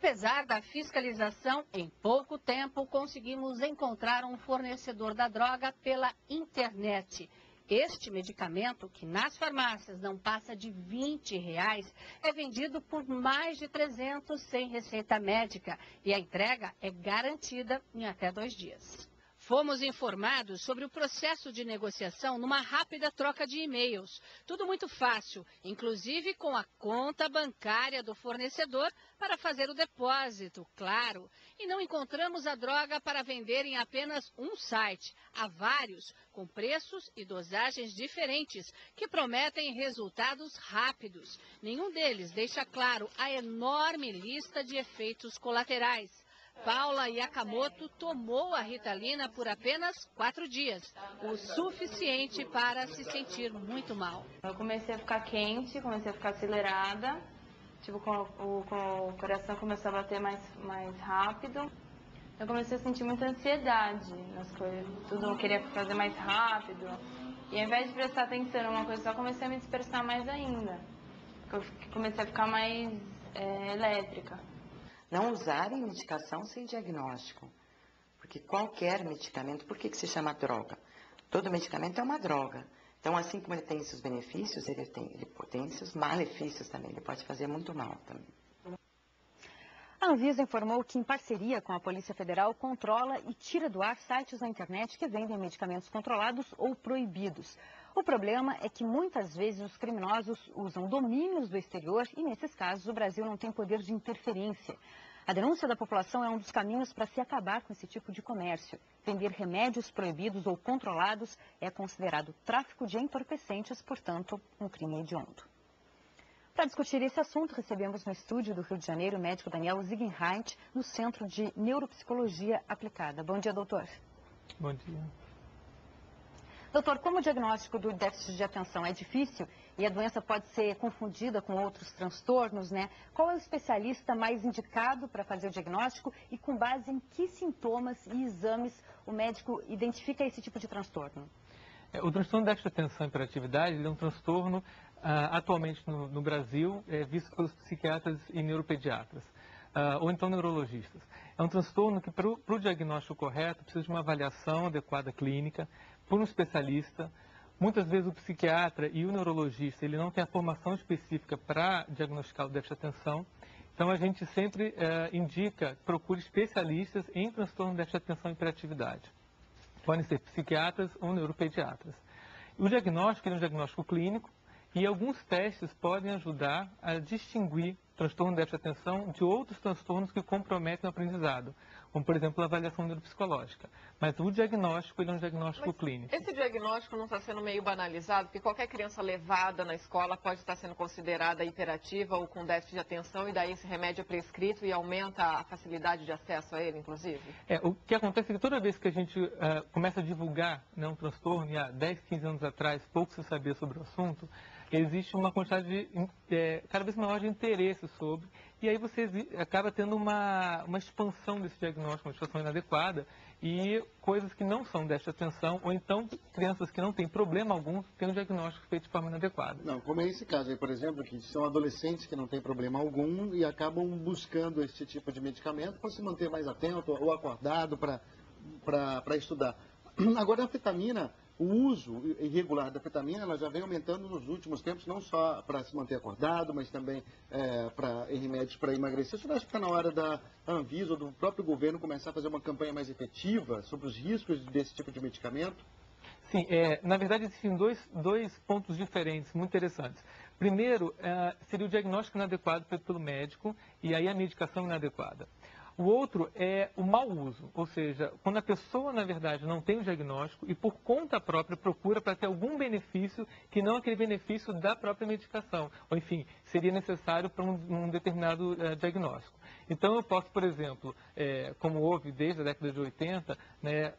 Apesar da fiscalização, em pouco tempo conseguimos encontrar um fornecedor da droga pela internet. Este medicamento, que nas farmácias não passa de R$ 20, é vendido por mais de 300 sem receita médica e a entrega é garantida em até 2 dias. Fomos informados sobre o processo de negociação numa rápida troca de e-mails. Tudo muito fácil, inclusive com a conta bancária do fornecedor para fazer o depósito, claro. E não encontramos a droga para vender em apenas um site. Há vários, com preços e dosagens diferentes, que prometem resultados rápidos. Nenhum deles deixa claro a enorme lista de efeitos colaterais. Paula Yakamoto tomou a Ritalina por apenas 4 dias, o suficiente para se sentir muito mal. Eu comecei a ficar quente, comecei a ficar acelerada, o coração começou a bater mais rápido. Eu comecei a sentir muita ansiedade nas coisas, tudo eu queria fazer mais rápido. E ao invés de prestar atenção numa coisa só, comecei a me dispersar mais ainda. Eu comecei a ficar mais elétrica. Não usarem medicação sem diagnóstico, porque qualquer medicamento, por que se chama droga? Todo medicamento é uma droga. Então, assim como ele tem seus benefícios, ele tem seus malefícios também, ele pode fazer muito mal também. A Anvisa informou que, em parceria com a Polícia Federal, controla e tira do ar sites na internet que vendem medicamentos controlados ou proibidos. O problema é que muitas vezes os criminosos usam domínios do exterior e, nesses casos, o Brasil não tem poder de interferência. A denúncia da população é um dos caminhos para se acabar com esse tipo de comércio. Vender remédios proibidos ou controlados é considerado tráfico de entorpecentes, portanto, um crime hediondo. Para discutir esse assunto, recebemos no estúdio do Rio de Janeiro o médico Daniel Ziegenheit, no Centro de Neuropsicologia Aplicada. Bom dia, doutor. Bom dia. Doutor, como o diagnóstico do déficit de atenção é difícil e a doença pode ser confundida com outros transtornos, né? Qual é o especialista mais indicado para fazer o diagnóstico e com base em que sintomas e exames o médico identifica esse tipo de transtorno? O transtorno de déficit de atenção e hiperatividade é um transtorno atualmente no Brasil visto pelos psiquiatras e neuropediatras, ou então neurologistas. É um transtorno que, para o diagnóstico correto, precisa de uma avaliação adequada clínica, por um especialista. Muitas vezes o psiquiatra e o neurologista, ele não tem a formação específica para diagnosticar o déficit de atenção. Então a gente sempre indica, procure especialistas em transtorno de déficit de atenção e hiperatividade. Podem ser psiquiatras ou neuropediatras. O diagnóstico é um diagnóstico clínico e alguns testes podem ajudar a distinguir transtorno de déficit de atenção de outros transtornos que comprometem o aprendizado, como, por exemplo, a avaliação neuropsicológica. Mas o diagnóstico, ele é um diagnóstico clínico. Esse diagnóstico não está sendo meio banalizado, porque qualquer criança levada na escola pode estar sendo considerada hiperativa ou com déficit de atenção, e daí esse remédio é prescrito e aumenta a facilidade de acesso a ele, inclusive? O que acontece é que toda vez que a gente começa a divulgar, né, um transtorno, e há 10, 15 anos atrás pouco se sabia sobre o assunto, existe uma quantidade cada vez maior de interesse sobre, e aí você acaba tendo uma expansão desse diagnóstico, uma situação inadequada, e coisas que não são déficit de atenção, ou então crianças que não têm problema algum, têm um diagnóstico feito de forma inadequada. Não, como é esse caso aí, por exemplo, que são adolescentes que não têm problema algum e acabam buscando esse tipo de medicamento para se manter mais atento ou acordado para estudar. Agora, a anfetamina, o uso irregular da anfetamina, ela já vem aumentando nos últimos tempos, não só para se manter acordado, mas também em remédios para emagrecer. Você acha que está na hora da Anvisa ou do próprio governo começar a fazer uma campanha mais efetiva sobre os riscos desse tipo de medicamento? Sim, na verdade existem dois pontos diferentes, muito interessantes. Primeiro, seria o diagnóstico inadequado feito pelo médico e aí a medicação inadequada. O outro é o mau uso, ou seja, quando a pessoa, na verdade, não tem o diagnóstico e por conta própria procura para ter algum benefício que não aquele benefício da própria medicação, ou enfim, seria necessário para um determinado diagnóstico. Então eu posso, por exemplo, como houve desde a década de 80, né,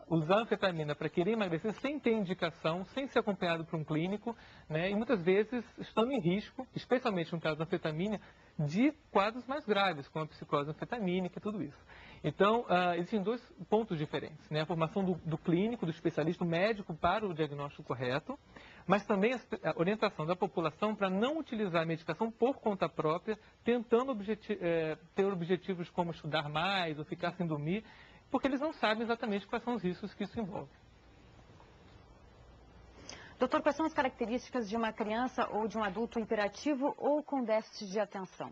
usar anfetamina para querer emagrecer sem ter indicação, sem ser acompanhado por um clínico, né, e muitas vezes estando em risco, especialmente no caso da anfetamina, de quadros mais graves, como a psicose anfetamínica e tudo isso. Então, existem dois pontos diferentes, né? A formação do clínico, do especialista, do médico para o diagnóstico correto, mas também a orientação da população para não utilizar a medicação por conta própria, tentando ter objetivos como estudar mais ou ficar sem dormir, porque eles não sabem exatamente quais são os riscos que isso envolve. Doutor, quais são as características de uma criança ou de um adulto hiperativo ou com déficit de atenção?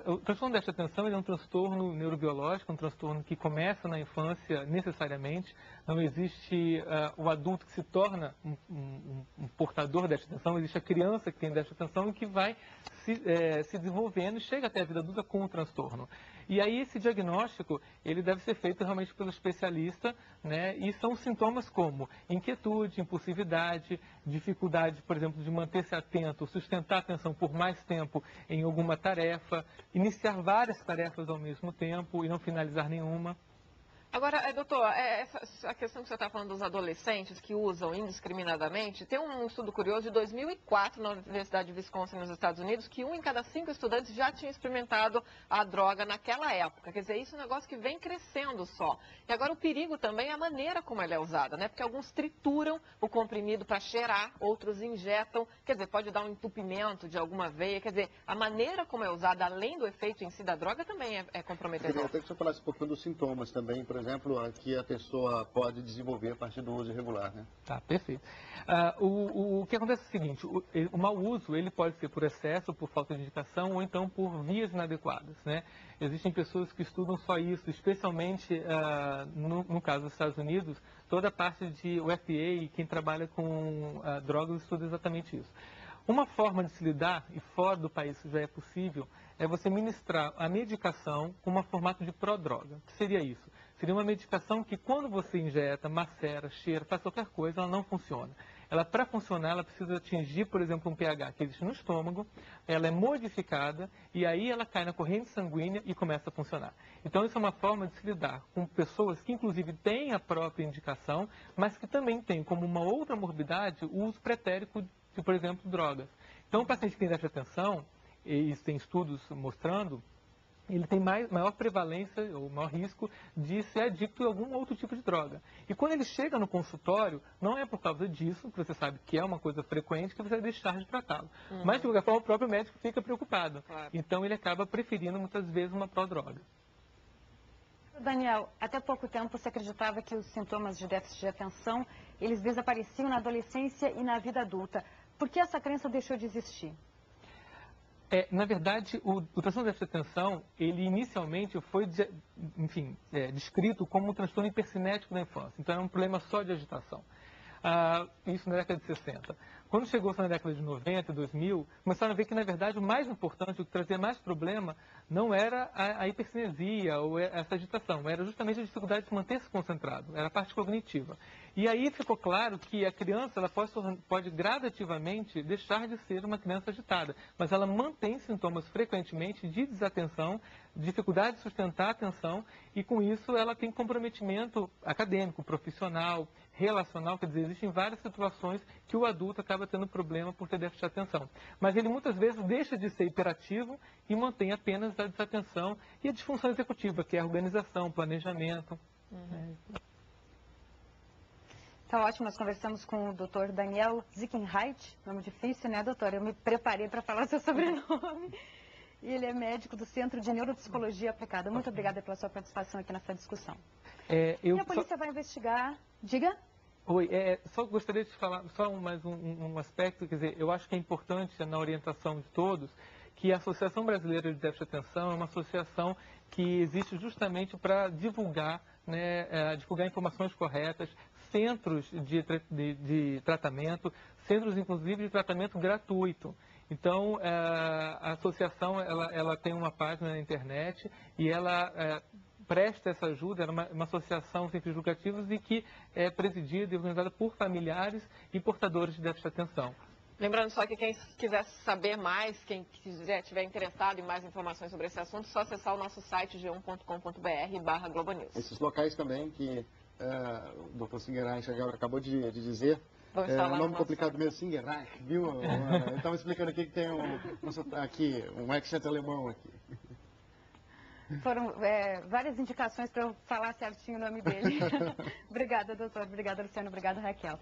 O transtorno de déficit de atenção é um transtorno neurobiológico, um transtorno que começa na infância necessariamente. Não existe o adulto que se torna um portador de déficit de atenção, existe a criança que tem déficit de atenção e que vai se desenvolvendo e chega até a vida adulta com o transtorno. E aí esse diagnóstico, ele deve ser feito realmente pelo especialista, né? E são sintomas como inquietude, impulsividade, dificuldade, por exemplo, de manter-se atento, sustentar a atenção por mais tempo em alguma tarefa, iniciar várias tarefas ao mesmo tempo e não finalizar nenhuma. Agora, doutor, a questão que você está falando dos adolescentes que usam indiscriminadamente, tem um estudo curioso de 2004 na Universidade de Wisconsin, nos Estados Unidos, que 1 em cada 5 estudantes já tinha experimentado a droga naquela época. Quer dizer, isso é um negócio que vem crescendo só. E agora o perigo também é a maneira como ela é usada, né? Porque alguns trituram o comprimido para cheirar, outros injetam, quer dizer, pode dar um entupimento de alguma veia. Quer dizer, a maneira como é usada, além do efeito em si da droga, também é comprometedor. Eu queria até que você falasse um pouquinho dos sintomas também, por exemplo, que a pessoa pode desenvolver a partir do uso irregular, né? Tá, perfeito. O que acontece é o seguinte, o mau uso, ele pode ser por excesso, por falta de indicação, ou então por vias inadequadas, né? Existem pessoas que estudam só isso, especialmente no caso dos Estados Unidos, toda a parte de o FDA, quem trabalha com drogas, estuda exatamente isso. Uma forma de se lidar, e fora do país isso já é possível, é você ministrar a medicação com um formato de prodroga. O que seria isso? Seria uma medicação que quando você injeta, macera, cheira, faz qualquer coisa, ela não funciona. Ela, para funcionar, ela precisa atingir, por exemplo, um pH que existe no estômago, ela é modificada e aí ela cai na corrente sanguínea e começa a funcionar. Então, isso é uma forma de se lidar com pessoas que, inclusive, têm a própria indicação, mas que também têm, como uma outra morbidade, o uso pretérico de, por exemplo, drogas. Então, o paciente que tem déficit de atenção, e tem estudos mostrando, ele tem maior prevalência, ou maior risco de ser adicto a algum outro tipo de droga. E quando ele chega no consultório, não é por causa disso, que você sabe que é uma coisa frequente, que você vai deixar de tratá-lo. Mas, de qualquer forma, o próprio médico fica preocupado. Claro. Então, ele acaba preferindo, muitas vezes, uma prodroga. Daniel, até pouco tempo você acreditava que os sintomas de déficit de atenção, eles desapareciam na adolescência e na vida adulta. Por que essa crença deixou de existir? Na verdade, o transtorno de déficit de atenção, ele inicialmente foi, descrito como um transtorno hipercinético da infância. Então, é um problema só de agitação. Isso na década de 60. Quando chegou na década de 90, 2000, começaram a ver que, na verdade, o mais importante, o que trazia mais problema, não era a hipercinesia ou essa agitação, era justamente a dificuldade de manter-se concentrado, era a parte cognitiva. E aí ficou claro que a criança ela pode gradativamente deixar de ser uma criança agitada, mas ela mantém sintomas frequentemente de desatenção, dificuldade de sustentar a atenção, e com isso ela tem comprometimento acadêmico, profissional, relacional, quer dizer, existem várias situações que o adulto acaba tendo problema por ter déficit de atenção. Mas ele muitas vezes deixa de ser hiperativo e mantém apenas a desatenção e a disfunção executiva, que é a organização, planejamento. Tá ótimo, nós conversamos com o Dr. Daniel Zickenheit, nome difícil, né, doutor? Eu me preparei para falar o seu sobrenome. E ele é médico do Centro de Neuropsicologia Aplicada. Muito obrigada pela sua participação aqui nessa discussão. E a polícia vai investigar... Diga. Oi, só gostaria de falar só mais um aspecto, quer dizer, eu acho que é importante na orientação de todos que a Associação Brasileira de Déficit de Atenção é uma associação que existe justamente para divulgar, né, divulgar informações corretas, centros de tratamento, centros inclusive de tratamento gratuito. Então, a associação ela tem uma página na internet e ela presta essa ajuda, era uma associação sem fins lucrativos e que é presidida e organizada por familiares e portadores de déficit de atenção. Lembrando só que quem quiser saber mais, quem estiver interessado em mais informações sobre esse assunto, é só acessar o nosso site g1.com.br/globonews. Esses locais também que o Dr. Zickenheit acabou de dizer, Vou instalar no nome nosso complicado mesmo, Singerreich, viu? Eu estava explicando aqui que tem um accent alemão aqui. Foram várias indicações para eu falar certinho o nome dele. Obrigada, doutor. Obrigada, Luciano. Obrigada, Raquel.